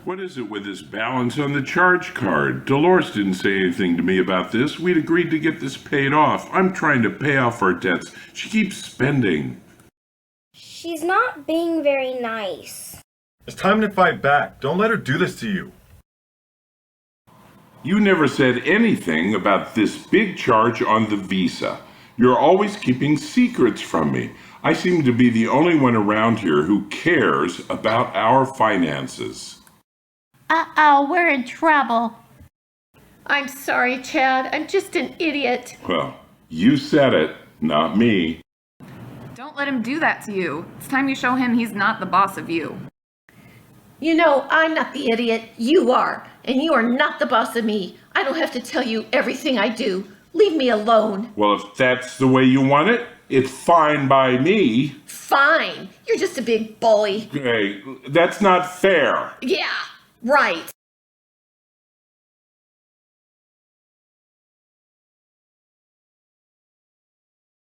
What is it with this balance on the charge card? Dolores didn't say anything to me about this. We'd agreed to get this paid off. I'm trying to pay off our debts. She keeps spending. She's not being very nice. It's time to fight back. Don't let her do this to you. You never said anything about this big charge on the visa. You're always keeping secrets from me. I seem to be the only one around here who cares about our finances. Uh-oh, we're in trouble. I'm sorry, Chad. I'm just an idiot. Well, you said it, not me. Don't let him do that to you. It's time you show him he's not the boss of you. You know, I'm not the idiot. You are. And you are not the boss of me. I don't have to tell you everything I do. Leave me alone. Well, if that's the way you want it, it's fine by me. Fine. You're just a big bully. Hey, that's not fair. Yeah, right.